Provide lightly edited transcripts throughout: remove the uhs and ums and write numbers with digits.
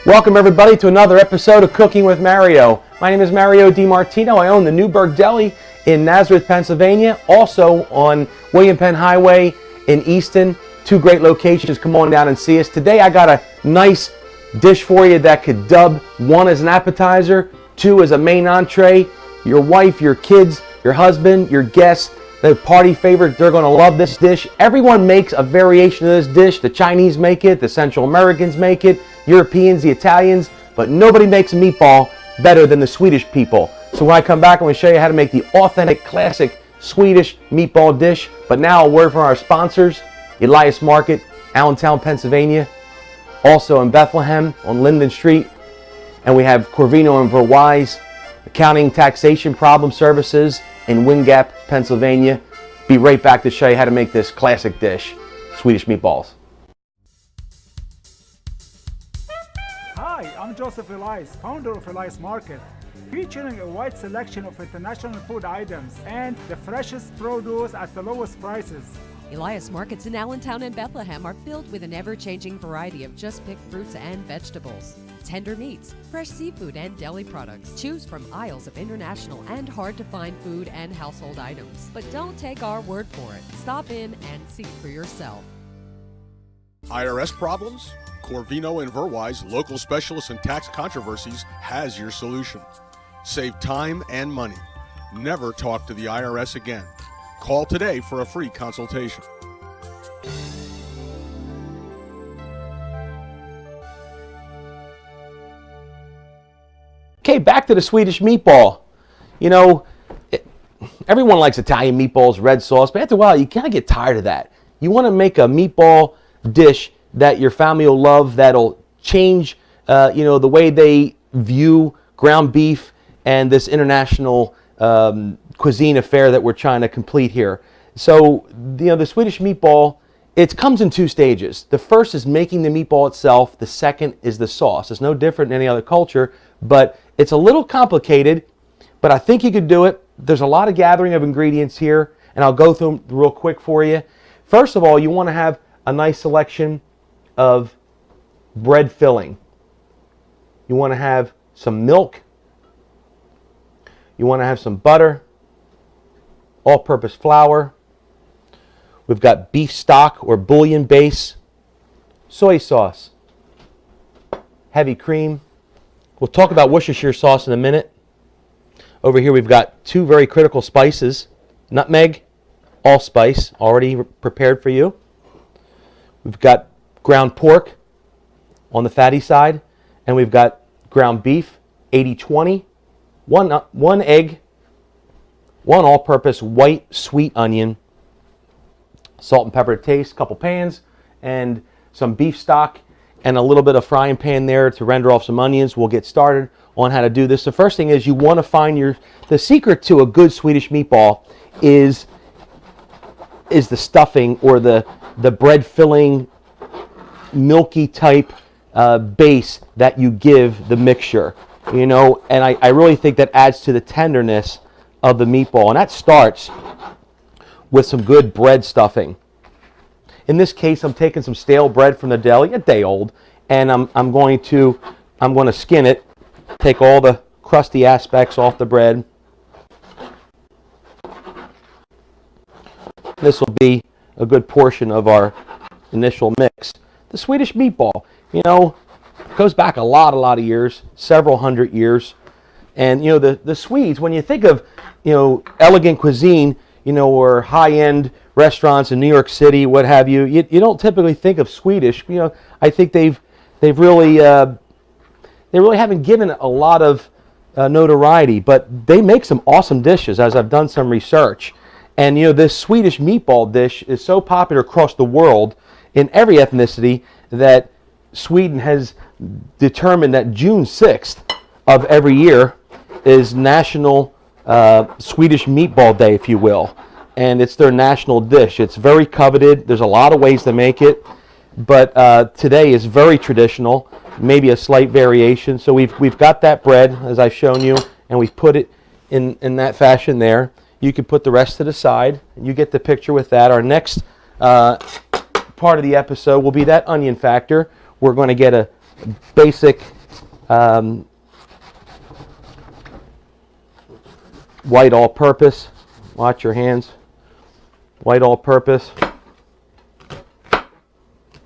Welcome everybody to another episode of Cooking with Mario. My name is Mario DiMartino. I own the NEWBURG Deli in Nazareth, Pennsylvania. Also on William Penn Highway in Easton. Two great locations. Come on down and see us. Today I got a nice dish for you that could dub one as an appetizer, two as a main entree. Your wife, your kids, your husband, your guests, the party favorite, they're going to love this dish. Everyone makes a variation of this dish. The Chinese make it, the Central Americans make it, Europeans, the Italians, but nobody makes a meatball better than the Swedish people. So when I come back, I'm going to show you how to make the authentic, classic Swedish meatball dish. But now a word from our sponsors, Elias Market, Allentown, Pennsylvania, also in Bethlehem on Linden Street, and we have Corvino and Verwise, Accounting Taxation Problem Services in Wind Gap, Pennsylvania. Be right back to show you how to make this classic dish, Swedish meatballs. Hi, I'm Joseph Elias, founder of Elias Market, featuring a wide selection of international food items and the freshest produce at the lowest prices. Elias Markets in Allentown and Bethlehem are filled with an ever-changing variety of just-picked fruits and vegetables, tender meats, fresh seafood, and deli products. Choose from aisles of international and hard-to-find food and household items. But don't take our word for it. Stop in and see for yourself. IRS Problems? Corvino and Verwise, local specialists in tax controversies, has your solution. Save time and money. Never talk to the IRS again. Call today for a free consultation. Okay, back to the Swedish meatball. You know, everyone likes Italian meatballs, red sauce, but after a while you kind of get tired of that. You want to make a meatball dish that your family will love, that'll change the way they view ground beef and this international cuisine affair that we're trying to complete here. So, the Swedish meatball, it comes in two stages. The first is making the meatball itself. The second is the sauce. It's no different than any other culture, but it's a little complicated, but I think you could do it. There's a lot of gathering of ingredients here, and I'll go through them real quick for you. First of all, you want to have a nice selection of bread filling. You want to have some milk. You want to have some butter, all-purpose flour. We've got beef stock or bouillon base, soy sauce, heavy cream. We'll talk about Worcestershire sauce in a minute. Over here we've got two very critical spices, nutmeg, allspice, already prepared for you. We've got ground pork on the fatty side, and we've got ground beef, 80-20. One egg, one all-purpose white sweet onion, salt and pepper to taste, a couple pans, and some beef stock, and a little bit of frying pan there to render off some onions. We'll get started on how to do this. The first thing is you want to find the secret to a good Swedish meatball is the stuffing or the bread filling, milky type base that you give the mixture. And I really think that adds to the tenderness of the meatball. And that starts with some good bread stuffing. In this case, I'm taking some stale bread from the deli, a day old, and I'm going to skin it, take all the crusty aspects off the bread. This will be a good portion of our initial mix. The Swedish meatball, goes back a lot of years, several hundred years. And, the Swedes, when you think of, elegant cuisine, or high-end restaurants in New York City, what have you, you don't typically think of Swedish. I think they really haven't given it a lot of notoriety, but they make some awesome dishes, as I've done some research. And, this Swedish meatball dish is so popular across the world in every ethnicity that Sweden has determined that June 6th of every year is National Swedish Meatball Day, if you will. And it's their national dish. It's very coveted. There's a lot of ways to make it. But today is very traditional, maybe a slight variation. So we've got that bread, as I've shown you, and we've put it in that fashion there. You can put the rest to the side. You get the picture with that. Our next part of the episode will be that onion factor. We're going to get a basic White all-purpose. Watch your hands. White all-purpose.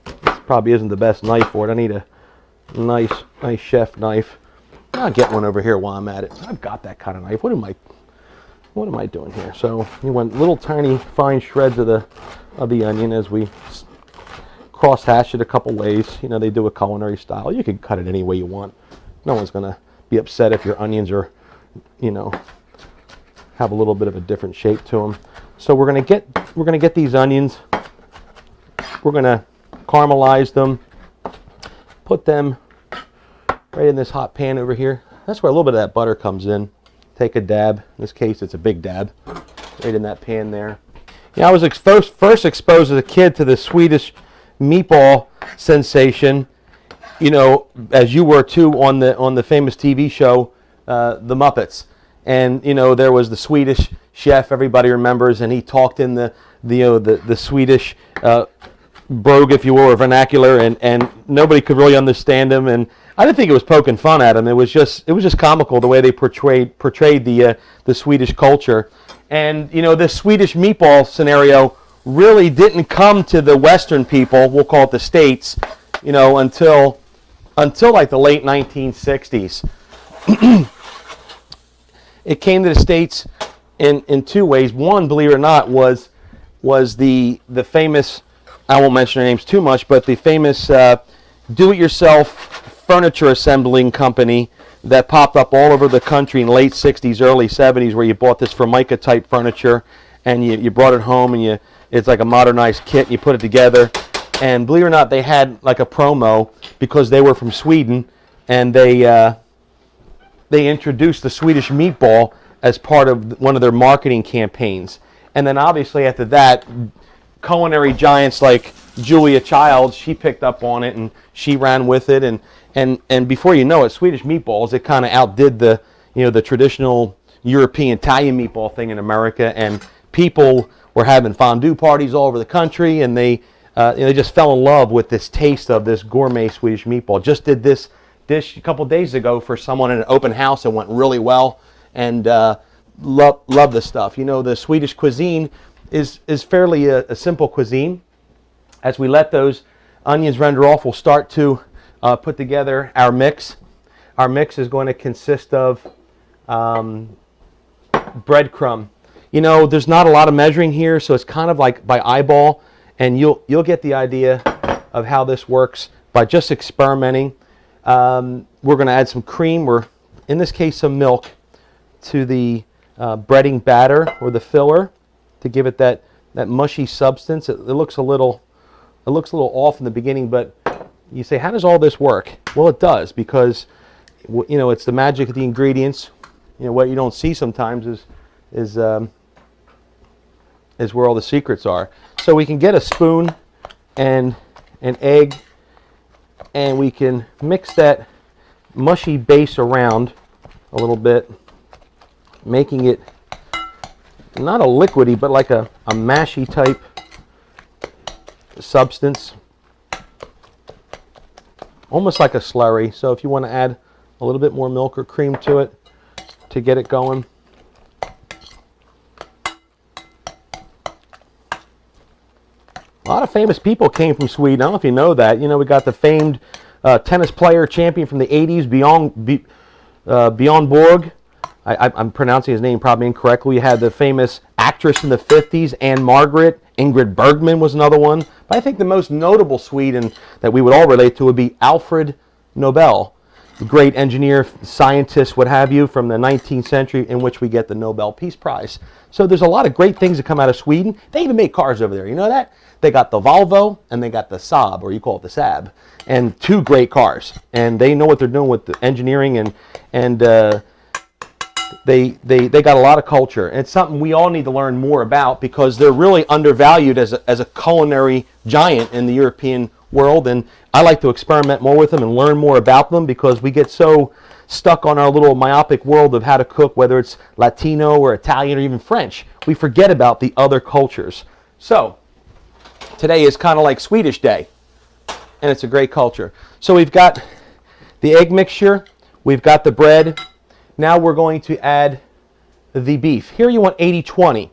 This probably isn't the best knife for it. I need a nice chef knife. I'll get one over here while I'm at it. I've got that kind of knife. What am I doing here? So you want little tiny fine shreds of the onion as we cross hash it a couple ways. You know, they do a culinary style. You can cut it any way you want. No one's gonna be upset if your onions are, you know, have a little bit of a different shape to them. So we're gonna get these onions. We're gonna caramelize them. Put them right in this hot pan over here. That's where a little bit of that butter comes in. Take a dab. In this case, it's a big dab. Right in that pan there. Yeah, I was first exposed as a kid to the Swedish meatball sensation. You know, as you were too on the famous TV show, The Muppets. And you know, there was the Swedish chef everybody remembers, and he talked in the Swedish brogue, if you will, or vernacular, and nobody could really understand him. And I didn't think it was poking fun at him. It was just comical the way they portrayed the Swedish culture. And you know, this Swedish meatball scenario really didn't come to the Western people, we'll call it the States, you know, until like the late 1960s. It came to the States in two ways. One, believe it or not, was the famous, I won't mention their names too much, but the famous do-it-yourself furniture assembling company that popped up all over the country in the late 60s, early 70s, where you bought this Formica type furniture and you brought it home and it's like a modernized kit and you put it together. And believe it or not, they had like a promo because they were from Sweden, and they introduced the Swedish meatball as part of one of their marketing campaigns. And then obviously after that, culinary giants like Julia Childs, she picked up on it and she ran with it, and before you know it, Swedish meatballs, it kind of outdid the traditional European Italian meatball thing in America, and people were having fondue parties all over the country, and they just fell in love with this taste of this gourmet Swedish meatball. Just did this dish a couple days ago for someone in an open house and went really well, and love this stuff. You know, the Swedish cuisine is fairly a simple cuisine. As we let those onions render off, we'll start to put together our mix. Our mix is going to consist of breadcrumb. You know, there's not a lot of measuring here, so it's kind of like by eyeball, and you'll get the idea of how this works by just experimenting. We're going to add some cream, or in this case some milk, to the breading batter or the filler to give it that mushy substance. It looks a little off in the beginning, but you say, how does all this work? Well, it does, because you know, it's the magic of the ingredients. You know, what you don't see sometimes is where all the secrets are. So we can get a spoon and an egg, and we can mix that mushy base around a little bit, making it not a liquidy, but like a mashy type substance, almost like a slurry. So if you want to add a little bit more milk or cream to it to get it going. A lot of famous people came from Sweden. I don't know if you know that. You know, we got the famed tennis player champion from the 80s, Bjorn Borg. I'm pronouncing his name probably incorrectly. We had the famous actress in the 50s, Anne Margaret. Ingrid Bergman was another one. But I think the most notable Swede that we would all relate to would be Alfred Nobel, the great engineer, scientist, what have you, from the 19th century, in which we get the Nobel Peace Prize. So there's a lot of great things that come out of Sweden. They even make cars over there. You know that? They got the Volvo and they got the Saab, or you call it the Saab, and two great cars. And they know what they're doing with the engineering, and they got a lot of culture. And it's something we all need to learn more about, because they're really undervalued as a culinary giant in the European world. And I like to experiment more with them and learn more about them, because we get so stuck on our little myopic world of how to cook, whether it's Latino or Italian or even French. We forget about the other cultures. So today is kind of like Swedish Day, and it's a great culture. So we've got the egg mixture. We've got the bread. Now we're going to add the beef. Here you want 80-20.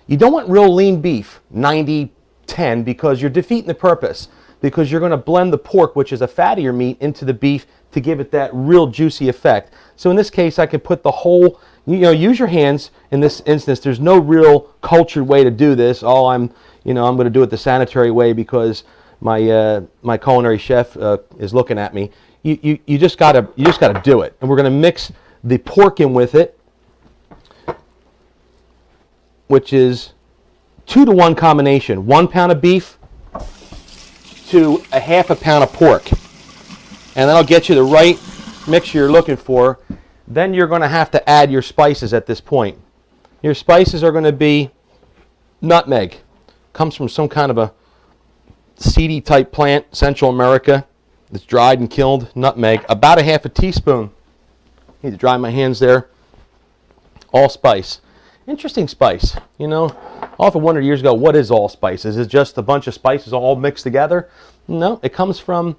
You don't want real lean beef, 90-10, because you're defeating the purpose. Because you're going to blend the pork, which is a fattier meat, into the beef to give it that real juicy effect. So in this case, I can put the whole, use your hands in this instance. There's no real cultured way to do this. I'm going to do it the sanitary way because my culinary chef is looking at me. You just gotta do it. And we're going to mix the pork in with it, which is 2-to-1 combination. 1 pound of beef to a half a pound of pork. And that'll get you the right mixture you're looking for. Then you're going to have to add your spices at this point. Your spices are going to be nutmeg. Comes from some kind of a seedy type plant, Central America. It's dried and killed. Nutmeg. About a half a teaspoon. Need to dry my hands there. Allspice. Interesting spice. I often wondered years ago, what is allspice? Is it just a bunch of spices all mixed together? No, it comes from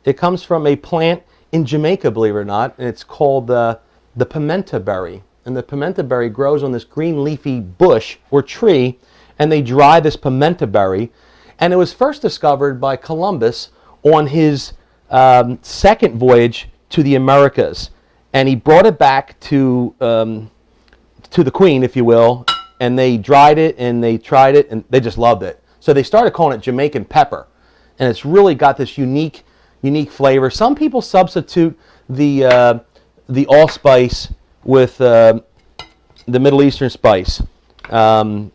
a plant in Jamaica, believe it or not, and it's called the pimenta berry. And the pimenta berry grows on this green leafy bush or tree, and they dry this pimenta berry. And it was first discovered by Columbus on his second voyage to the Americas, and he brought it back to the Queen, if you will, and they dried it and they tried it and they just loved it. So they started calling it Jamaican pepper, and it's really got this unique flavor. Some people substitute the allspice with the Middle Eastern spice, cardamom,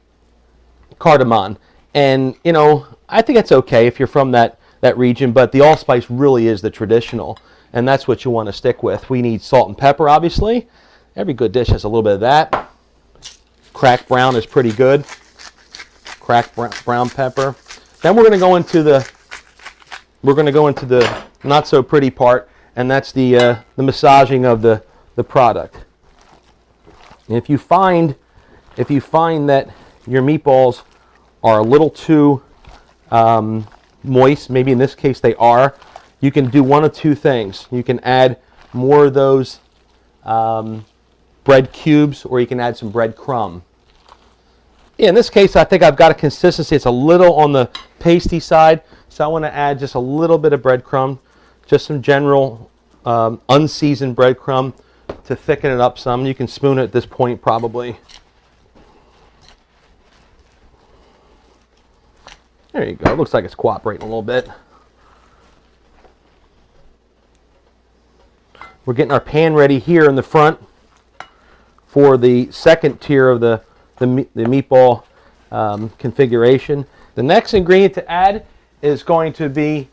and I think it's okay if you're from that region, but the allspice really is the traditional, and that's what you want to stick with. We need salt and pepper, obviously. Every good dish has a little bit of that. Cracked brown is pretty good. Cracked brown pepper. Then we're going to go into the not so pretty part, and that's the massaging of the product. And if you find that your meatballs are a little too moist, maybe in this case they are, you can do one of two things. You can add more of those bread cubes, or you can add some bread crumb. In this case, I think I've got a consistency. It's a little on the pasty side, so I want to add just a little bit of breadcrumb, just some general unseasoned breadcrumb to thicken it up some. You can spoon it at this point probably. There you go. It looks like it's cooperating a little bit. We're getting our pan ready here in the front for the second tier of the meatball configuration. The next ingredient to add is going to be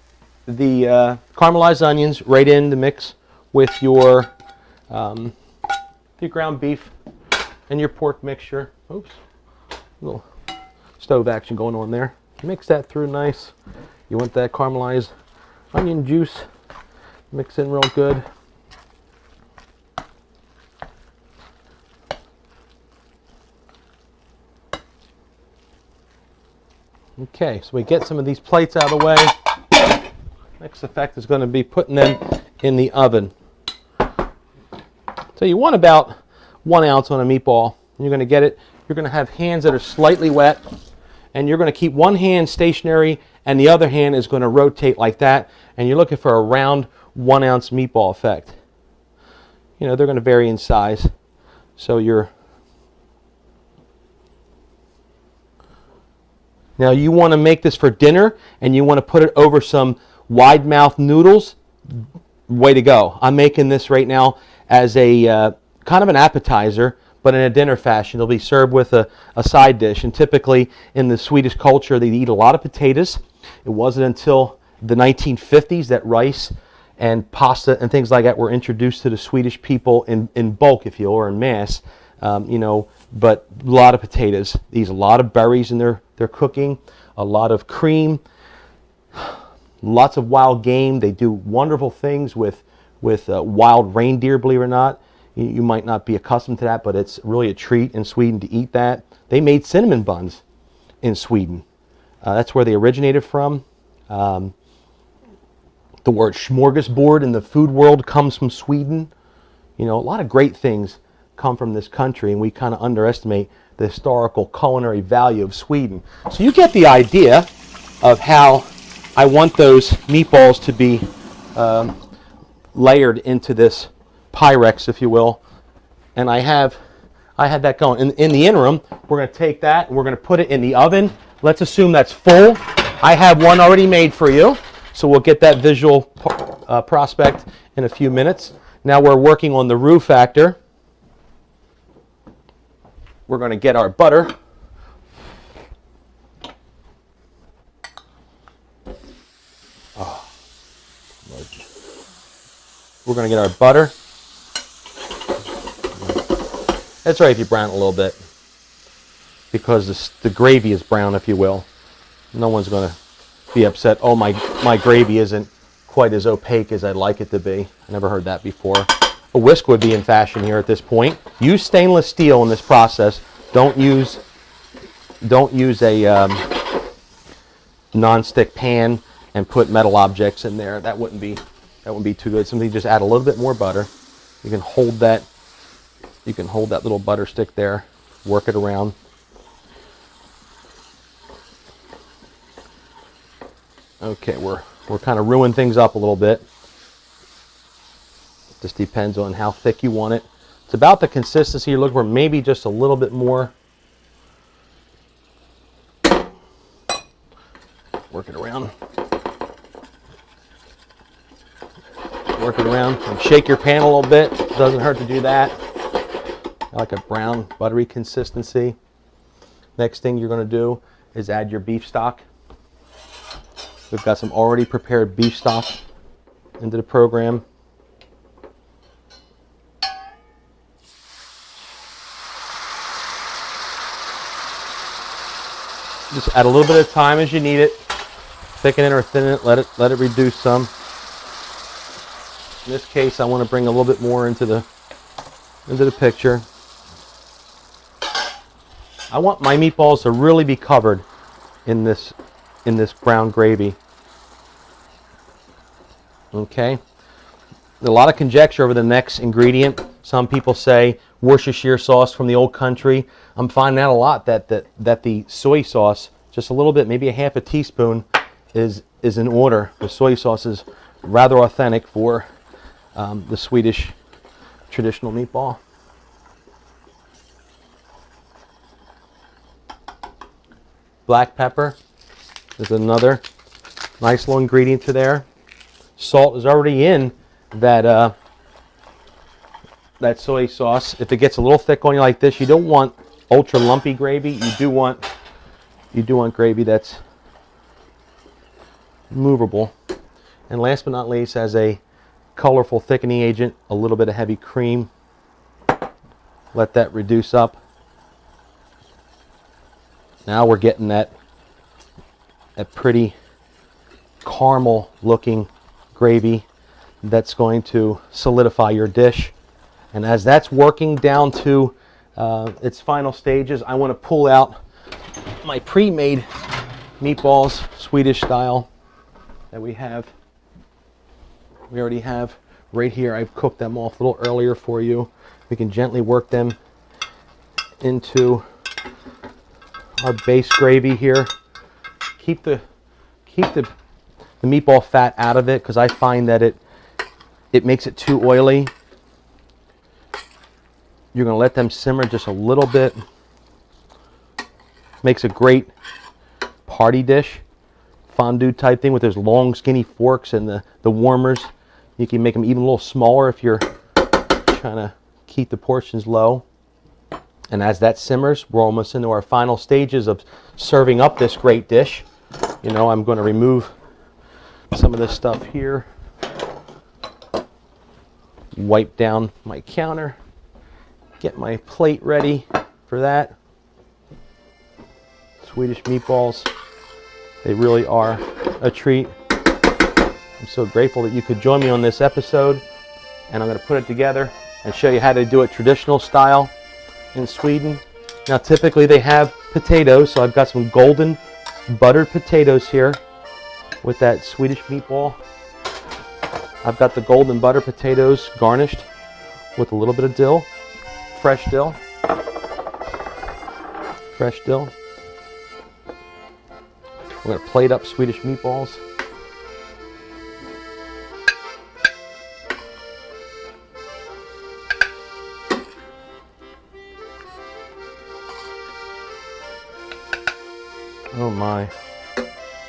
the caramelized onions right in the mix with your ground beef and your pork mixture. Oops, a little stove action going on there. Mix that through nice. You want that caramelized onion juice mix in real good. Okay, so we get some of these plates out of the way. Next effect is going to be putting them in the oven. So you want about 1 ounce on a meatball. You're going to get it. You're going to have hands that are slightly wet, and you're going to keep one hand stationary and the other hand is going to rotate like that, and you're looking for a round 1 ounce meatball effect. They're going to vary in size. So now you want to make this for dinner and you want to put it over some wide mouth noodles. Way to go. I'm making this right now as a kind of an appetizer, but in a dinner fashion. It'll be served with a side dish, and typically in the Swedish culture they eat a lot of potatoes. It wasn't until the 1950s that rice and pasta and things like that were introduced to the Swedish people in bulk, if you will, or in mass. But a lot of potatoes. They use a lot of berries in their cooking, a lot of cream, lots of wild game. They do wonderful things with wild reindeer, believe it or not. You might not be accustomed to that, but it's really a treat in Sweden to eat that. They made cinnamon buns in Sweden. That's where they originated from. The word smorgasbord in the food world comes from Sweden. You know, a lot of great things come from this country, and we kind of underestimate the historical culinary value of Sweden. So you get the idea of how I want those meatballs to be layered into this Pyrex, if you will. And I had that going. In the interim, we're going to take that and we're going to put it in the oven. Let's assume that's full. I have one already made for you, so we'll get that visual prospect in a few minutes. Now we're working on the roux factor. We're going to get our butter. We're going to get our butter. That's right if you brown it a little bit, because the gravy is brown, if you will. No one's going to be upset, oh, my gravy isn't quite as opaque as I'd like it to be. I never heard that before. A whisk would be in fashion here at this point. Use stainless steel in this process. Don't use a non-stick pan and put metal objects in there. That wouldn't be too good. Simply just add a little bit more butter. You can hold that little butter stick there, work it around. Okay, we're kind of ruining things up a little bit. Just depends on how thick you want it. It's about the consistency you're looking for, maybe just a little bit more. Work it around. Work it around and shake your pan a little bit. Doesn't hurt to do that. I like a brown, buttery consistency. Next thing you're going to do is add your beef stock. We've got some already prepared beef stock into the program. Just add a little bit of time as you need it. Thicken it or thin it. Let it reduce some. In this case, I want to bring a little bit more into the picture. I want my meatballs to really be covered in this brown gravy. Okay. A lot of conjecture over the next ingredient. Some people say Worcestershire sauce from the old country. I'm finding out a lot that the soy sauce, just a little bit, maybe a half a teaspoon, is in order. The soy sauce is rather authentic for the Swedish traditional meatball. Black pepper is another nice little ingredient to there. Salt is already in that soy sauce. If it gets a little thick on you like this, you don't want ultra lumpy gravy. You do want gravy that's movable. And last but not least, as a colorful thickening agent, a little bit of heavy cream. Let that reduce up. Now we're getting that pretty caramel looking gravy that's going to solidify your dish. And as that's working down to its final stages, I want to pull out my pre-made meatballs, Swedish style, that we already have right here. I've cooked them off a little earlier for you. We can gently work them into our base gravy here. Keep the meatball fat out of it, because I find that it makes it too oily. You're going to let them simmer just a little bit. Makes a great party dish, fondue type thing with those long skinny forks and the warmers. You can make them even a little smaller if you're trying to keep the portions low. And as that simmers, we're almost into our final stages of serving up this great dish. You know, I'm going to remove some of this stuff here. Wipe down my counter. Get my plate ready for that. Swedish meatballs, they really are a treat. I'm so grateful that you could join me on this episode, and I'm going to put it together and show you how to do it traditional style in Sweden. Now typically they have potatoes, so I've got some golden buttered potatoes here with that Swedish meatball I've got the golden butter potatoes garnished with a little bit of dill, fresh dill. Fresh dill. We're going to plate up Swedish meatballs. Oh my,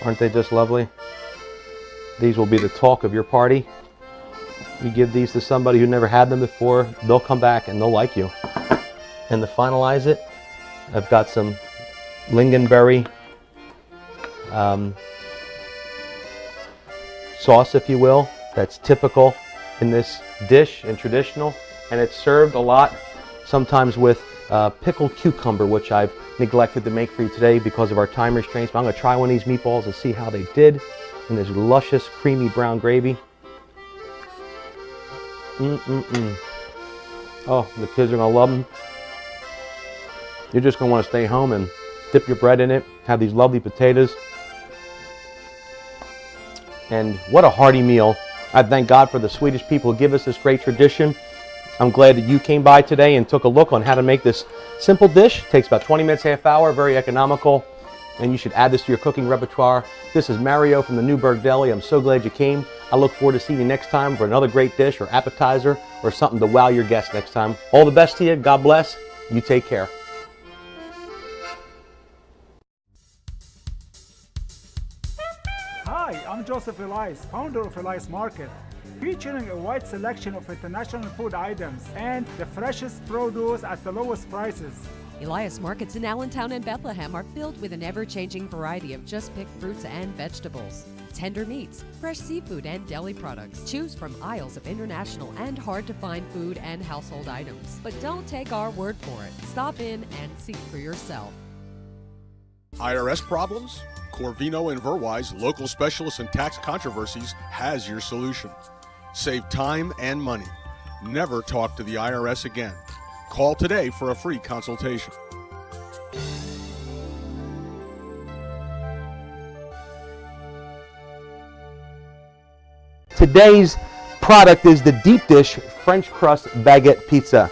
aren't they just lovely? These will be the talk of your party. You give these to somebody who never had them before, they'll come back and they'll like you. And to finalize it, I've got some lingonberry sauce, if you will, that's typical in this dish and traditional, and it's served a lot sometimes with pickled cucumber, which I've neglected to make for you today because of our time restraints. But I'm going to try one of these meatballs and see how they did in this luscious, creamy brown gravy. Oh, the kids are going to love them. You're just going to want to stay home and dip your bread in it, have these lovely potatoes. And what a hearty meal. I thank God for the Swedish people who give us this great tradition. I'm glad that you came by today and took a look on how to make this simple dish. It takes about 20 minutes, half hour, very economical, and you should add this to your cooking repertoire. This is Mario from the NEWBURG Deli. I'm so glad you came. I look forward to seeing you next time for another great dish or appetizer or something to wow your guests next time. All the best to you. God bless. You take care. Hi, I'm Joseph Elias, founder of Elias Market, featuring a wide selection of international food items and the freshest produce at the lowest prices. Elias Markets in Allentown and Bethlehem are filled with an ever-changing variety of just-picked fruits and vegetables, tender meats, fresh seafood, and deli products. Choose from aisles of international and hard-to-find food and household items. But don't take our word for it. Stop in and see for yourself. IRS Problems? Corvino and Verwise, local specialists in tax controversies, has your solution. Save time and money. Never talk to the IRS again. Call today for a free consultation. Today's product is the deep dish French crust baguette pizza.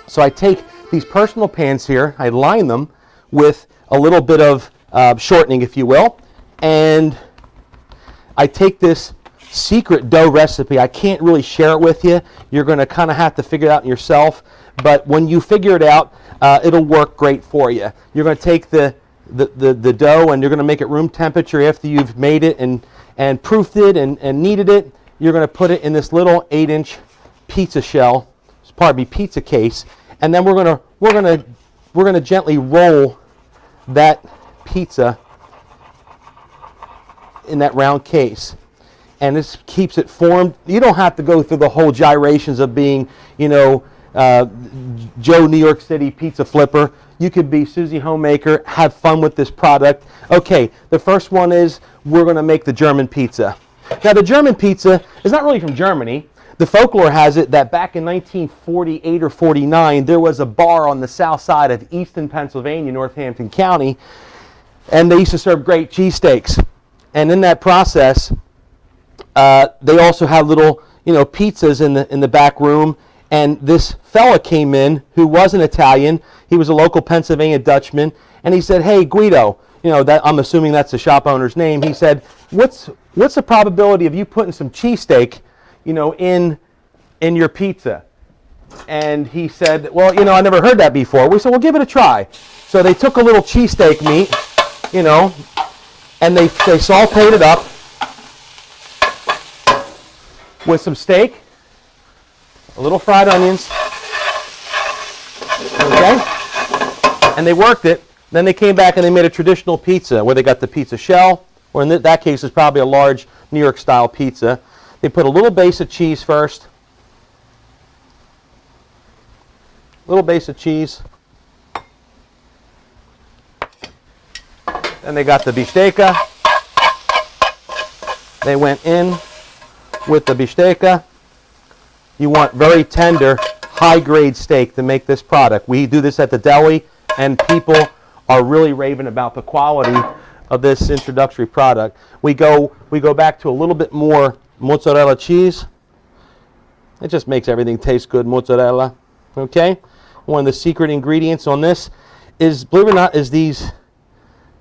So I take these personal pans here, I line them with a little bit of shortening, if you will, and I take this secret dough recipe. I can't really share it with you. You're going to kind of have to figure it out yourself, but when you figure it out, it'll work great for you. You're going to take the dough and you're going to make it room temperature after you've made it and proofed it and kneaded it. You're going to put it in this little 8-inch pizza shell, pizza case, and then we're going to gently roll that pizza in that round case, and this keeps it formed. You don't have to go through the whole gyrations of being, Joe New York City pizza flipper. You could be Susie Homemaker, have fun with this product. Okay, the first one is we're going to make the German pizza. Now the German pizza is not really from Germany. The folklore has it that back in 1948 or 49, there was a bar on the south side of Easton, Pennsylvania, Northampton County, and they used to serve great cheesesteaks. And in that process, they also had little, pizzas in the back room. And this fella came in who wasn't Italian. He was a local Pennsylvania Dutchman, and he said, "Hey, Guido," that I'm assuming that's the shop owner's name. He said, "What's the probability of you putting some cheesesteak, in your pizza?" And he said, "Well, I never heard that before." We said, "Well, give it a try." So they took a little cheesesteak meat, and they sauteed it up with some steak, a little fried onions, okay? And they worked it. Then they came back and they made a traditional pizza where they got the pizza shell, or in that case it's probably a large New York style pizza. They put a little base of cheese first. Little base of cheese. Then they got the bistecca. They went in with the bistecca. You want very tender, high-grade steak to make this product. We do this at the deli, and people are really raving about the quality of this introductory product. We go back to a little bit more mozzarella cheese. It just makes everything taste good, mozzarella. Okay? One of the secret ingredients on this is, believe it or not, is these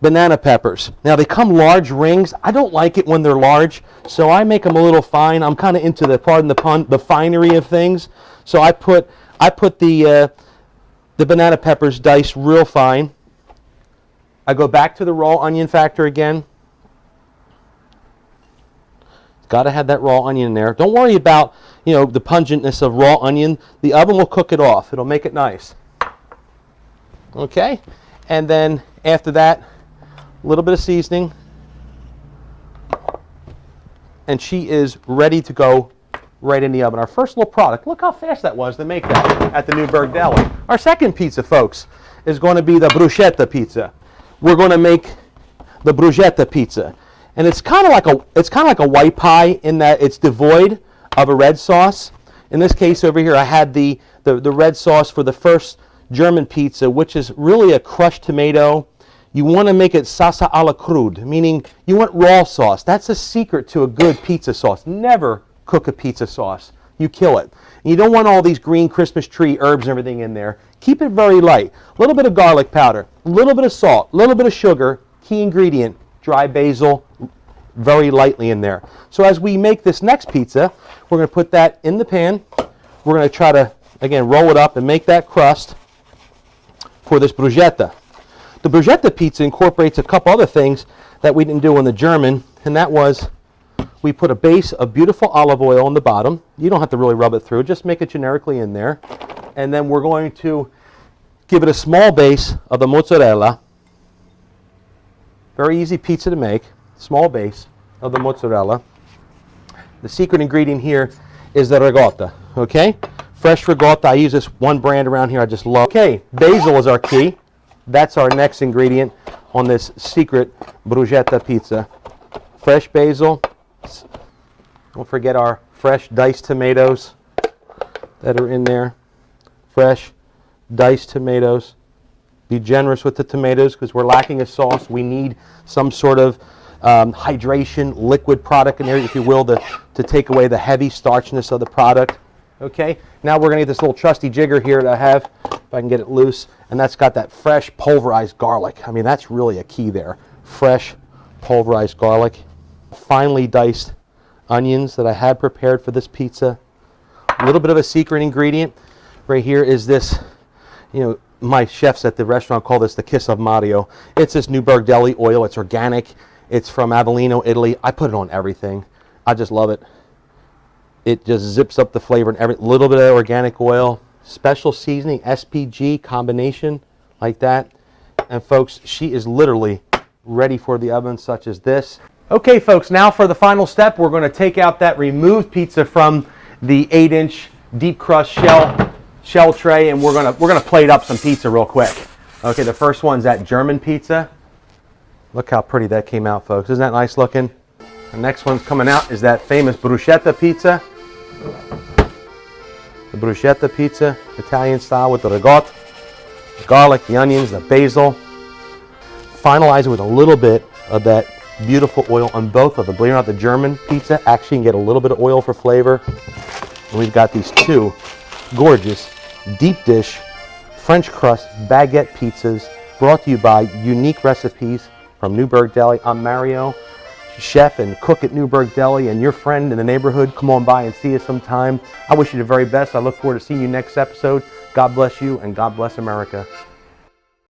banana peppers. Now they come large rings. I don't like it when they're large, so I make them a little fine. I'm kind of into the, pardon the pun, the finery of things. So I put the banana peppers diced real fine. I go back to the raw onion factor again. Got to have that raw onion in there. Don't worry about, you know, the pungentness of raw onion. The oven will cook it off. It'll make it nice. Okay? And then after that, a little bit of seasoning. And she is ready to go right in the oven. Our first little product. Look how fast that was to make that at the NEWBURG Deli. Our second pizza, folks, is going to be the bruschetta pizza. We're going to make the bruschetta pizza. And it's kind of like a white pie in that it's devoid of a red sauce. In this case over here, I had the red sauce for the first German pizza, which is really a crushed tomato. You want to make it salsa alla crude, meaning you want raw sauce. That's a secret to a good pizza sauce. Never cook a pizza sauce. You kill it. And you don't want all these green Christmas tree herbs and everything in there. Keep it very light. A little bit of garlic powder, a little bit of salt, a little bit of sugar, key ingredient, dry basil, very lightly in there. So as we make this next pizza, we're going to put that in the pan. We're going to try to, again, roll it up and make that crust for this bruschetta. The bruschetta pizza incorporates a couple other things that we didn't do in the German, and that was we put a base of beautiful olive oil on the bottom. You don't have to really rub it through, just make it generically in there. And then we're going to give it a small base of the mozzarella. Very easy pizza to make. Small base of the mozzarella. The secret ingredient here is the ricotta, okay? Fresh ricotta. I use this one brand around here I just love. Okay, basil is our key. That's our next ingredient on this secret bruschetta pizza. Fresh basil. Don't forget our fresh diced tomatoes that are in there. Fresh diced tomatoes. Be generous with the tomatoes because we're lacking a sauce. We need some sort of hydration, liquid product in there, if you will, to take away the heavy starchiness of the product. Okay, now we're going to get this little trusty jigger here that I have, if I can get it loose, and that's got that fresh pulverized garlic. I mean, that's really a key there. Fresh pulverized garlic. Finely diced onions that I had prepared for this pizza. A little bit of a secret ingredient right here is this, you know, my chefs at the restaurant call this the kiss of Mario. It's this NEWBURG Deli oil. It's organic. It's from Avellino, Italy. I put it on everything. I just love it. It just zips up the flavor and every little bit of organic oil. Special seasoning, SPG combination like that. And folks, she is literally ready for the oven such as this. Okay, folks, now for the final step, we're going to take out that removed pizza from the 8-inch deep crust shell tray, and we're gonna plate up some pizza real quick. Okay, the first one's that German pizza. Look how pretty that came out, folks. Isn't that nice looking? The next one's coming out is that famous bruschetta pizza. The bruschetta pizza, Italian style with the ricotta, the garlic, the onions, the basil. Finalize it with a little bit of that beautiful oil on both of them. Believe it or not, the German pizza actually can get a little bit of oil for flavor. And we've got these two gorgeous deep dish French crust baguette pizzas brought to you by Unique Recipes from NEWBURG Deli. I'm Mario, chef and cook at NEWBURG Deli, and your friend in the neighborhood. Come on by and see us sometime. I wish you the very best. I look forward to seeing you next episode. God bless you and God bless America.